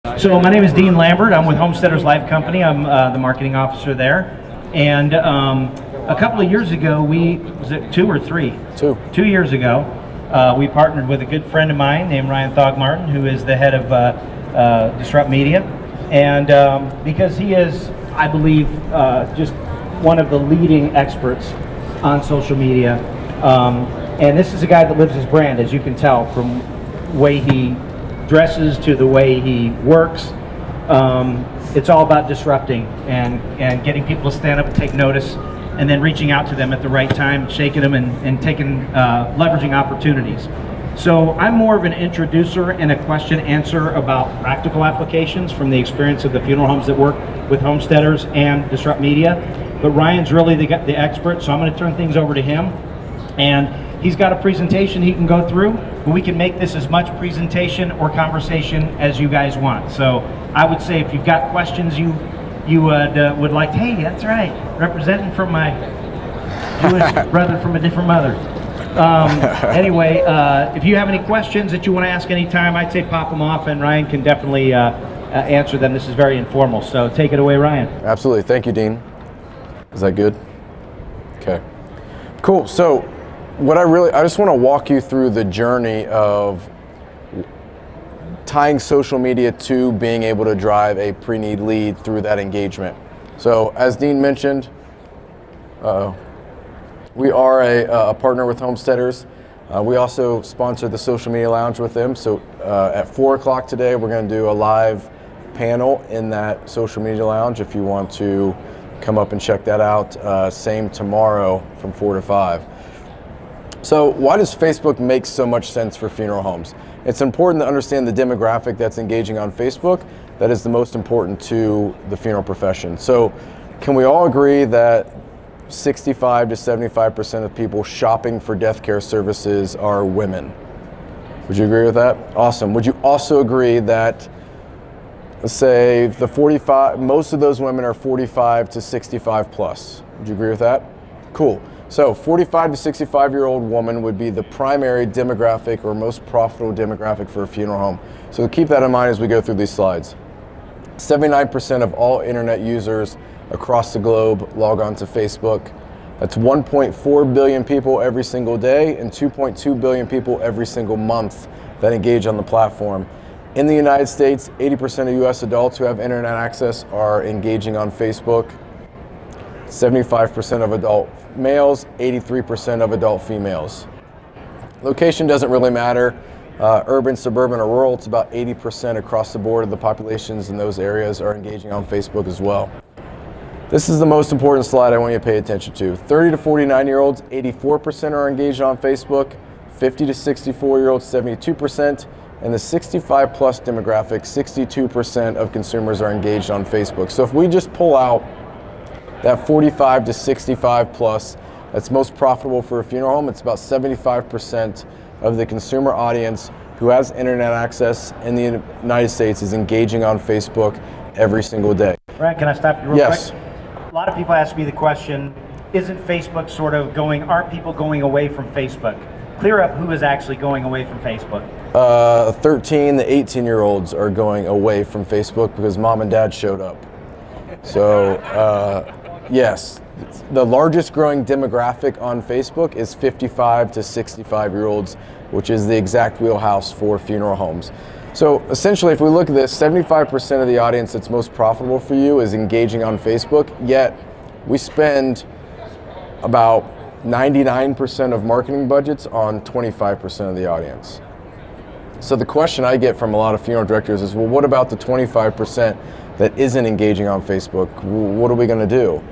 So my name is Dean Lambert. I'm with Homesteaders Life Company. I'm the marketing officer there. And a couple of years ago, was it 2 or 3? 2. 2 years ago, we partnered with a good friend of mine named Ryan Thogmartin, who is the head of Disrupt Media. And because he is, I believe, just one of the leading experts on social media. And this is a guy that lives his brand, as you can tell from the way he dresses to the way he works. It's all about disrupting and getting people to stand up and take notice, and then reaching out to them at the right time, shaking them and taking leveraging opportunities. So I'm more of an introducer and a question answer about practical applications from the experience of the funeral homes that work with Homesteaders and Disrupt Media. But Ryan's really the expert, so I'm going to turn things over to him. And he's got a presentation he can go through, but we can make this as much presentation or conversation as you guys want. So I would say if you've got questions you would like, hey, that's right, representing from my Jewish brother from a different mother. Anyway, if you have any questions that you want to ask anytime, I'd say pop them off, and Ryan can definitely answer them. This is very informal, so take it away, Ryan. Absolutely. Thank you, Dean. Is that good? Okay. Cool. So I just want to walk you through the journey of tying social media to being able to drive a pre-need lead through that engagement. So as Dean mentioned, we are a partner with Homesteaders. We also sponsor the Social Media Lounge with them. So at 4 o'clock today, we're going to do a live panel in that Social Media Lounge if you want to come up and check that out. Same tomorrow from 4 to 5. So why does Facebook make so much sense for funeral homes? It's important to understand the demographic that's engaging on Facebook that is the most important to the funeral profession. So can we all agree that 65 to 75% of people shopping for death care services are women? Would you agree with that? Awesome. Would you also agree that, let's say, most of those women are 45 to 65 plus? Would you agree with that? Cool. So 45 to 65-year-old woman would be the primary demographic or most profitable demographic for a funeral home. So keep that in mind as we go through these slides. 79% of all internet users across the globe log on to Facebook. That's 1.4 billion people every single day and 2.2 billion people every single month that engage on the platform. In the United States, 80% of US adults who have internet access are engaging on Facebook. 75% of adult males, 83% of adult females. Location doesn't really matter. Urban, suburban, or rural, it's about 80% across the board of the populations in those areas are engaging on Facebook as well. This is the most important slide I want you to pay attention to. 30 to 49-year-olds, 84% are engaged on Facebook. 50 to 64-year-olds, 72%. And the 65 plus demographic, 62% of consumers are engaged on Facebook. So if we just pull out that 45 to 65 plus, that's most profitable for a funeral home, it's about 75% of the consumer audience who has internet access in the United States is engaging on Facebook every single day. Ryan, can I stop you real yes. quick? A lot of people ask me the question, isn't Facebook aren't people going away from Facebook? Clear up who is actually going away from Facebook. 13 to 18-year-olds are going away from Facebook because mom and dad showed up. So, yes, the largest growing demographic on Facebook is 55 to 65-year-olds, which is the exact wheelhouse for funeral homes. So essentially, if we look at this, 75% of the audience that's most profitable for you is engaging on Facebook, yet we spend about 99% of marketing budgets on 25% of the audience. So the question I get from a lot of funeral directors is, well, what about the 25% that isn't engaging on Facebook? What are we going to do?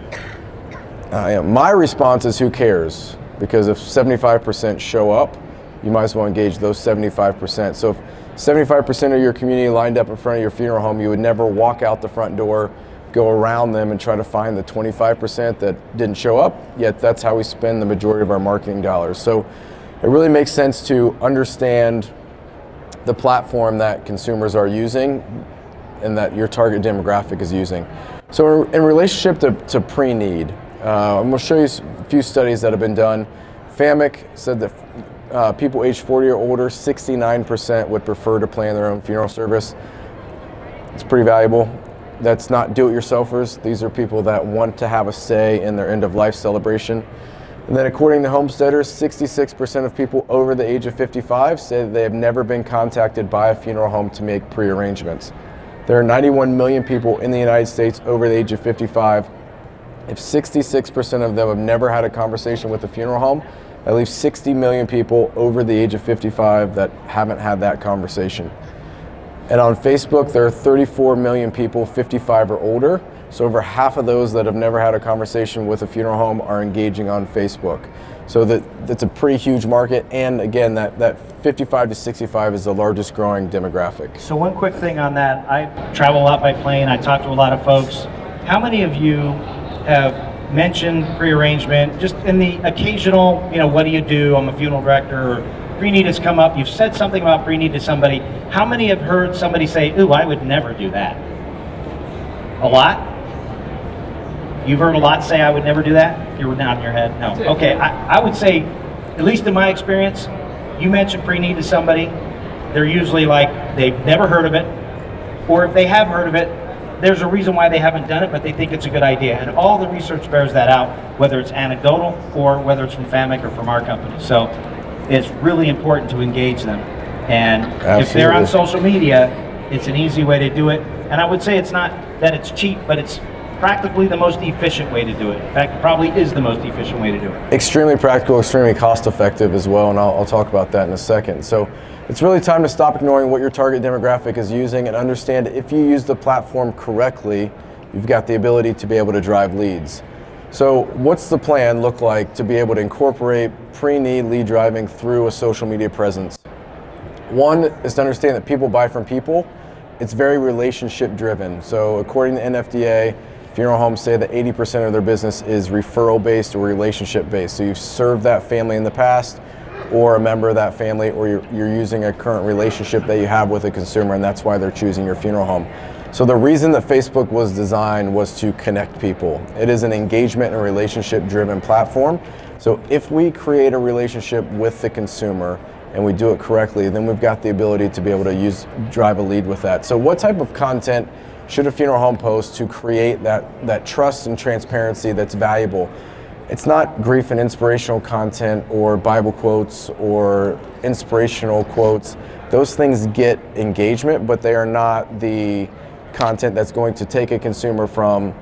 My response is, who cares? Because if 75% show up, you might as well engage those 75%. So if 75% of your community lined up in front of your funeral home, you would never walk out the front door, go around them and try to find the 25% that didn't show up, yet that's how we spend the majority of our marketing dollars. So it really makes sense to understand the platform that consumers are using and that your target demographic is using. So in relationship to pre-need, I'm going to show you a few studies that have been done. FAMIC said that people age 40 or older, 69% would prefer to plan their own funeral service. It's pretty valuable. That's not do-it-yourselfers. These are people that want to have a say in their end-of-life celebration. And then according to Homesteaders, 66% of people over the age of 55 say that they have never been contacted by a funeral home to make pre-arrangements. There are 91 million people in the United States over the age of 55. If 66% of them have never had a conversation with a funeral home, that leaves 60 million people over the age of 55 that haven't had that conversation. And on Facebook, there are 34 million people 55 or older. So over half of those that have never had a conversation with a funeral home are engaging on Facebook. So that's a pretty huge market. And again, that 55 to 65 is the largest growing demographic. So one quick thing on that, I travel a lot by plane, I talk to a lot of folks. How many of you have mentioned prearrangement, just in the occasional, what do you do, I'm a funeral director, or pre-need has come up, you've said something about pre-need to somebody. How many have heard somebody say, ooh, I would never do that? A lot? You've heard a lot say, I would never do that? You were nodding your head? No. Okay, I would say, at least in my experience, you mention pre-need to somebody, they're usually like, they've never heard of it, or if they have heard of it, there's a reason why they haven't done it, but they think it's a good idea. And all the research bears that out, whether it's anecdotal or whether it's from FAMIC or from our company. So it's really important to engage them. And Absolutely. If they're on social media, it's an easy way to do it. And I would say it's not that it's cheap, but it's practically the most efficient way to do it. In fact, it probably is the most efficient way to do it. Extremely practical, extremely cost effective as well, and I'll talk about that in a second. So it's really time to stop ignoring what your target demographic is using and understand if you use the platform correctly, you've got the ability to be able to drive leads. So what's the plan look like to be able to incorporate pre-need lead driving through a social media presence? One is to understand that people buy from people. It's very relationship driven. So according to NFDA, funeral homes say that 80% of their business is referral based or relationship based. So you've served that family in the past, or a member of that family, or you're using a current relationship that you have with a consumer, and that's why they're choosing your funeral home. So the reason that Facebook was designed was to connect people. It is an engagement and relationship driven platform. So if we create a relationship with the consumer and we do it correctly, then we've got the ability to be able to drive a lead with that. So what type of content should a funeral home post to create that trust and transparency that's valuable? It's not grief and inspirational content or Bible quotes or inspirational quotes. Those things get engagement, but they are not the content that's going to take a consumer from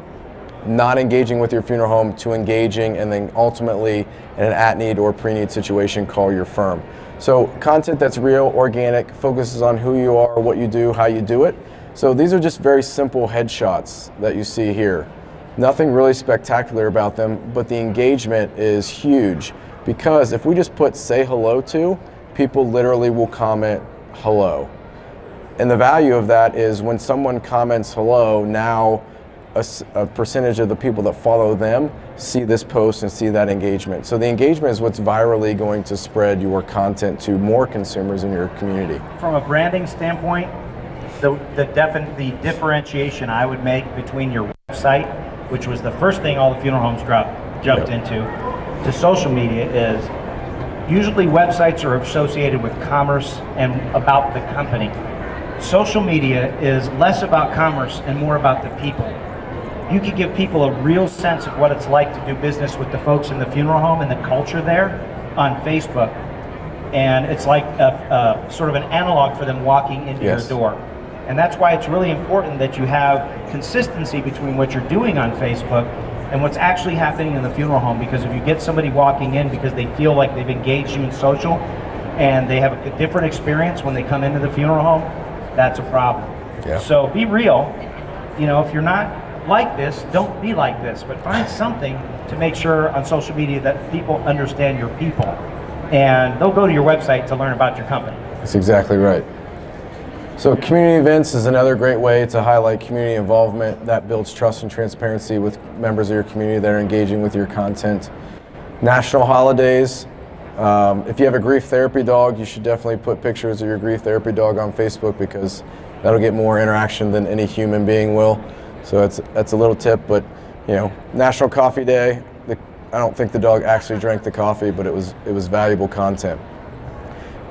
not engaging with your funeral home to engaging, and then ultimately in an at-need or pre-need situation, call your firm. So content that's real, organic, focuses on who you are, what you do, how you do it. So these are just very simple headshots that you see here. Nothing really spectacular about them, but the engagement is huge, because if we just put say hello to, people literally will comment hello. And the value of that is when someone comments hello, now a percentage of the people that follow them see this post and see that engagement. So the engagement is what's virally going to spread your content to more consumers in your community. From a branding standpoint, the differentiation I would make between your website, which was the first thing all the funeral homes jumped into, to social media is usually websites are associated with commerce and about the company. Social media is less about commerce and more about the people. You can give people a real sense of what it's like to do business with the folks in the funeral home and the culture there on Facebook. And it's like a sort of an analog for them walking into your door. And that's why it's really important that you have consistency between what you're doing on Facebook and what's actually happening in the funeral home. Because if you get somebody walking in because they feel like they've engaged you in social and they have a different experience when they come into the funeral home, that's a problem. Yeah. So be real. If you're not like this, don't be like this, but find something to make sure on social media that people understand your people, and they'll go to your website to learn about your company. That's exactly right. So community events is another great way to highlight community involvement that builds trust and transparency with members of your community that are engaging with your content. National holidays. If you have a grief therapy dog, you should definitely put pictures of your grief therapy dog on Facebook, because that'll get more interaction than any human being will. So that's a little tip. But National Coffee Day. I don't think the dog actually drank the coffee, but it was valuable content.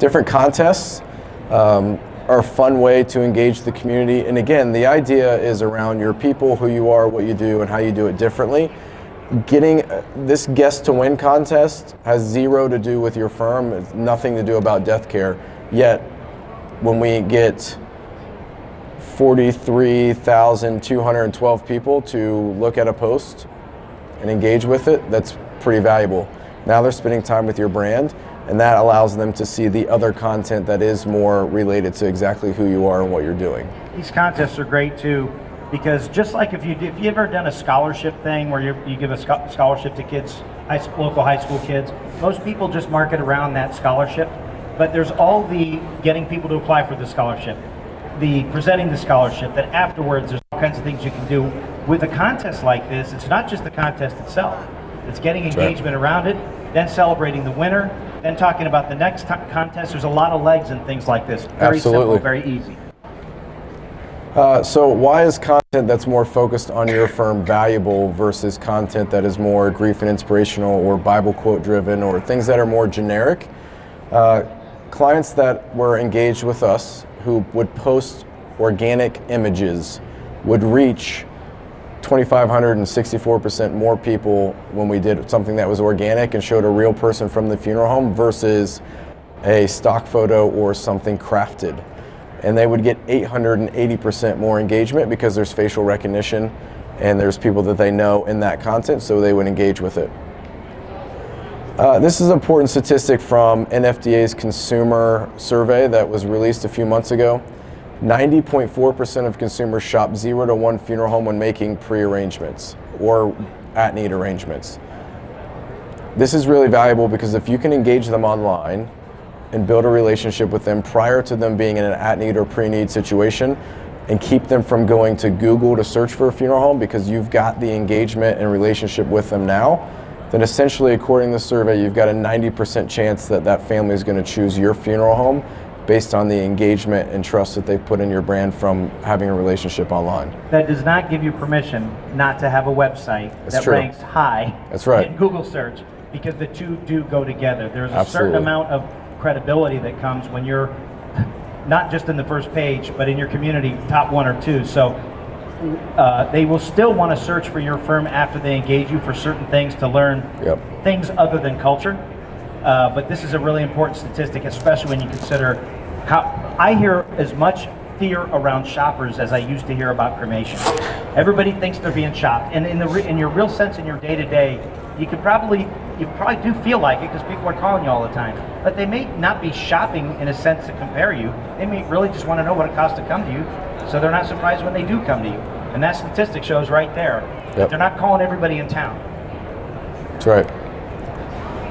Different contests are are a fun way to engage the community. And again, the idea is around your people, who you are, what you do, and how you do it differently. Getting this guest to win contest has zero to do with your firm. It's nothing to do about death care. Yet, when we get 43,212 people to look at a post and engage with it, that's pretty valuable. Now they're spending time with your brand, and that allows them to see the other content that is more related to exactly who you are and what you're doing. These contests are great too, because just like if you ever done a scholarship thing where you give a scholarship to kids, local high school kids, most people just market around that scholarship. But there's all the getting people to apply for the scholarship, the presenting the scholarship, that afterwards there's all kinds of things you can do. With a contest like this, it's not just the contest itself. It's getting engagement around it, then celebrating the winner, then talking about the next contest. There's a lot of legs and things like this. Very simple, very easy. So why is content that's more focused on your firm valuable versus content that is more grief and inspirational or Bible quote driven or things that are more generic? Clients that were engaged with us who would post organic images would reach 2,564% more people when we did something that was organic and showed a real person from the funeral home versus a stock photo or something crafted. And they would get 880% more engagement because there's facial recognition and there's people that they know in that content, so they would engage with it. This is an important statistic from NFDA's consumer survey that was released a few months ago. 90.4% of consumers shop 0 to 1 funeral home when making pre-arrangements or at-need arrangements. This is really valuable because if you can engage them online and build a relationship with them prior to them being in an at-need or pre-need situation and keep them from going to Google to search for a funeral home because you've got the engagement and relationship with them now, then essentially, according to the survey, you've got a 90% chance that that family is going to choose your funeral home based on the engagement and trust that they've put in your brand from having a relationship online. That does not give you permission not to have a website that ranks high in Google search, because the two do go together. There's a certain amount of credibility that comes when you're not just in the first page, but in your community, top 1 or 2. So they will still want to search for your firm after they engage you for certain things to learn things other than culture. But this is a really important statistic, especially when you consider how I hear as much fear around shoppers as I used to hear about cremation. Everybody thinks they're being shopped, and in your real sense, in your day-to-day, you probably do feel like it because people are calling you all the time. But they may not be shopping in a sense to compare you. They may really just want to know what it costs to come to you, so they're not surprised when they do come to you. And that statistic shows right there that they're not calling everybody in town. That's right.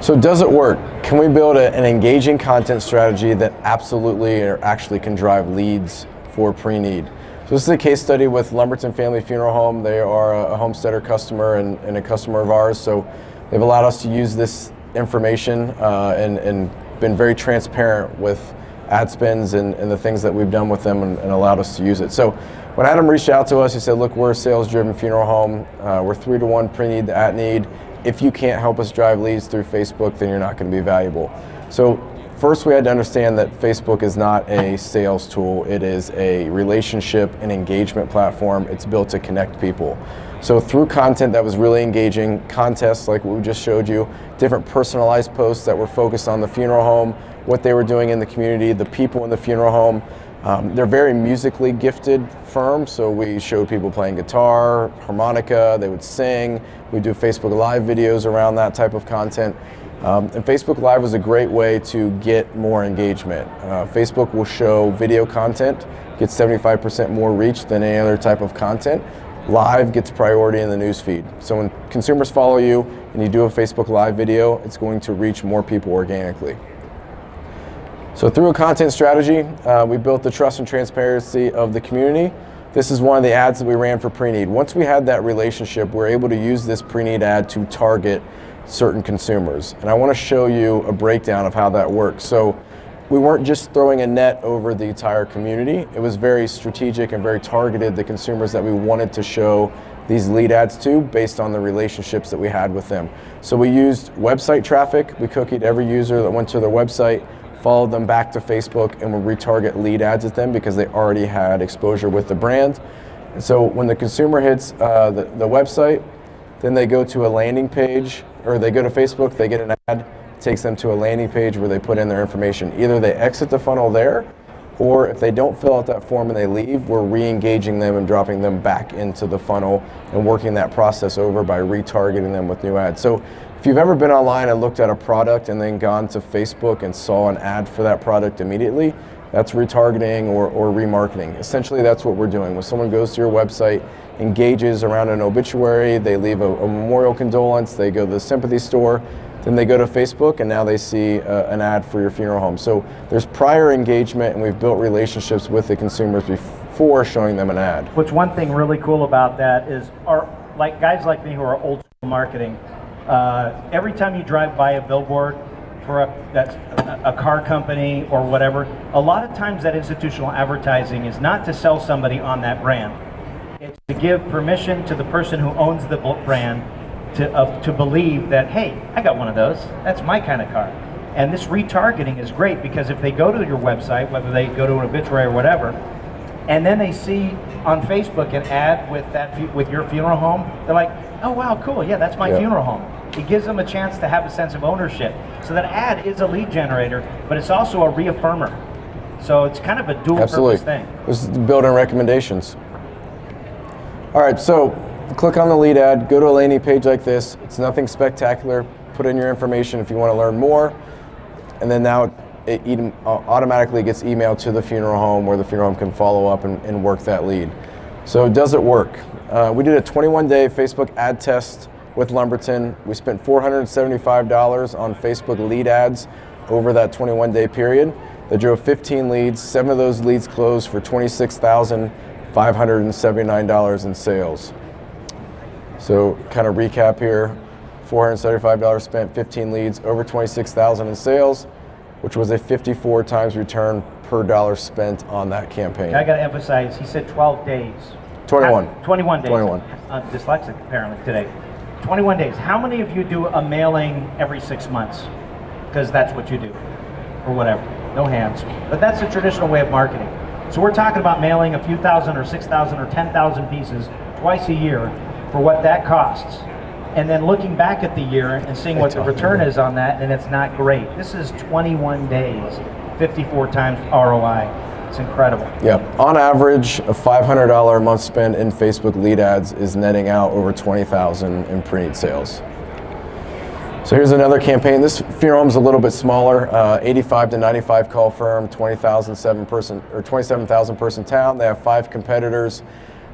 So does it work? Can we build an engaging content strategy that absolutely or actually can drive leads for pre-need? So this is a case study with Lamberton Family Funeral Home. They are a homesteader customer and a customer of ours. So they've allowed us to use this information and been very transparent with ad spends and the things that we've done with them and allowed us to use it. So when Adam reached out to us, he said, look, we're a sales-driven funeral home. We're 3 to 1 pre-need to at-need. If you can't help us drive leads through Facebook, then you're not going to be valuable. So first we had to understand that Facebook is not a sales tool. It is a relationship and engagement platform. It's built to connect people. So through content that was really engaging, contests like what we just showed you, different personalized posts that were focused on the funeral home, what they were doing in the community, the people in the funeral home. They're very musically gifted firm, so we showed people playing guitar, harmonica, they would sing. We do Facebook Live videos around that type of content. And Facebook Live was a great way to get more engagement. Facebook will show video content, gets 75% more reach than any other type of content. Live gets priority in the newsfeed. So when consumers follow you and you do a Facebook Live video, it's going to reach more people organically. So through a content strategy, we built the trust and transparency of the community. This is one of the ads that we ran for pre-need. Once we had that relationship, we're able to use this pre-need ad to target certain consumers. And I want to show you a breakdown of how that works. So we weren't just throwing a net over the entire community. It was very strategic and very targeted, the consumers that we wanted to show these lead ads to based on the relationships that we had with them. So we used website traffic. We cookied every user that went to their website, follow them back to Facebook, and we'll retarget lead ads at them because they already had exposure with the brand. And so when the consumer hits the website, then they go to a landing page, or they go to Facebook, they get an ad, takes them to a landing page where they put in their information. Either they exit the funnel there, or if they don't fill out that form and they leave, we're re-engaging them and dropping them back into the funnel and working that process over by retargeting them with new ads. So if you've ever been online and looked at a product and then gone to Facebook and saw an ad for that product immediately, that's retargeting or remarketing. Essentially, that's what we're doing. When someone goes to your website, engages around an obituary, they leave a memorial condolence, they go to the sympathy store, then they go to Facebook, and now they see an ad for your funeral home. So there's prior engagement, and we've built relationships with the consumers before showing them an ad. What's one thing really cool about that is, like guys like me who are old school marketing, every time you drive by a billboard for that's a car company or whatever, a lot of times that institutional advertising is not to sell somebody on that brand. It's to give permission to the person who owns the brand to believe that, hey, I got one of those. That's my kind of car. And this retargeting is great because if they go to your website, whether they go to an obituary or whatever, and then they see on Facebook an ad with your funeral home, they're like, oh wow, cool, yeah, that's my funeral home. It gives them a chance to have a sense of ownership. So that ad is a lead generator, but it's also a reaffirmer. So it's kind of a dual purpose thing. This is building recommendations. All right, so click on the lead ad, go to a landing page like this. It's nothing spectacular. Put in your information if you want to learn more. And then now it automatically gets emailed to the funeral home where the funeral home can follow up and work that lead. So does it work? We did a 21-day Facebook ad test with Lamberton. We spent $475 on Facebook lead ads over that 21-day period. They drove 15 leads. 7 of those leads closed for $26,579 in sales. So kind of recap here, $475 spent, 15 leads, over $26,000 in sales, which was a 54 times return per dollar spent on that campaign. I got to emphasize, he said 12 days. 21. 21 days. 21. Dyslexic apparently today. 21 days. How many of you do a mailing every 6 months? Because that's what you do, or whatever. No hands. But that's the traditional way of marketing. So we're talking about mailing a few thousand or 6,000 or 10,000 pieces twice a year for what that costs. And then looking back at the year and seeing what the return is on that, and it's not great. This is 21 days, 54 times ROI. It's incredible. Yep. On average, a $500 a month spend in Facebook lead ads is netting out over $20,000 in pre-need sales. So here's another campaign. This funeral home's a little bit smaller, 85 to 95 call firm, 27,000 person town. They have 5 competitors.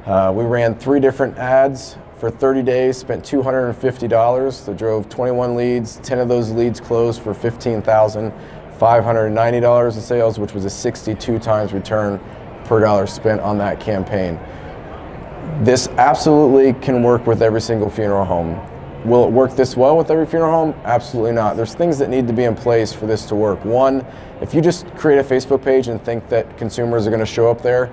We ran 3 different ads for 30 days, spent $250. They drove 21 leads. 10 of those leads closed for $15,590 in sales, which was a 62 times return per dollar spent on that campaign. This absolutely can work with every single funeral home. Will it work this well with every funeral home? Absolutely not. There's things that need to be in place for this to work. One, if you just create a Facebook page and think that consumers are going to show up there,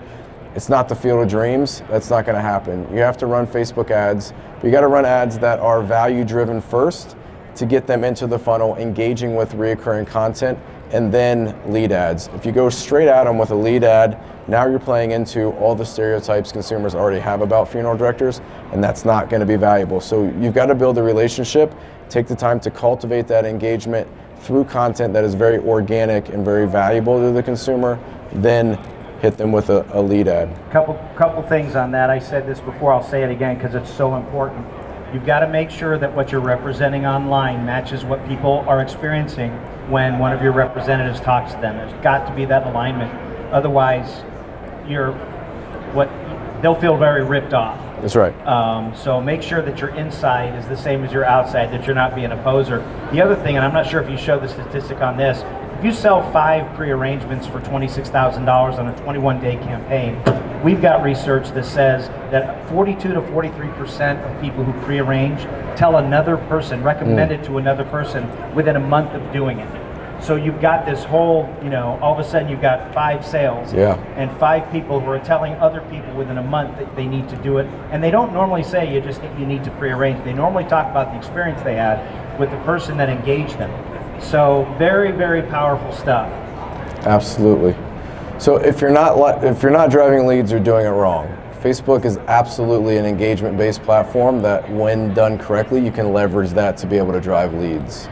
it's not the field of dreams. That's not going to happen. You have to run Facebook ads, but you got to run ads that are value driven first to get them into the funnel, engaging with reoccurring content, and then lead ads. If you go straight at them with a lead ad, now you're playing into all the stereotypes consumers already have about funeral directors, and that's not going to be valuable. So you've got to build a relationship, take the time to cultivate that engagement through content that is very organic and very valuable to the consumer, then hit them with a lead ad. Couple things on that. I said this before, I'll say it again because it's so important. You've got to make sure that what you're representing online matches what people are experiencing when one of your representatives talks to them. There's got to be that alignment. Otherwise, they'll feel very ripped off. That's right. So make sure that your inside is the same as your outside, that you're not being a poser. The other thing, and I'm not sure if you showed the statistic on this, if you sell 5 pre-arrangements for $26,000 on a 21-day campaign, we've got research that says that 42 to 43% of people who pre-arrange tell another person, recommend it to another person within a month of doing it. So you've got this whole, all of a sudden you've got 5 sales and 5 people who are telling other people within a month that they need to do it. And they don't normally say you need to pre-arrange. They normally talk about the experience they had with the person that engaged them. So very, very powerful stuff. Absolutely. So if you're not driving leads, you're doing it wrong. Facebook is absolutely an engagement-based platform that, when done correctly, you can leverage that to be able to drive leads.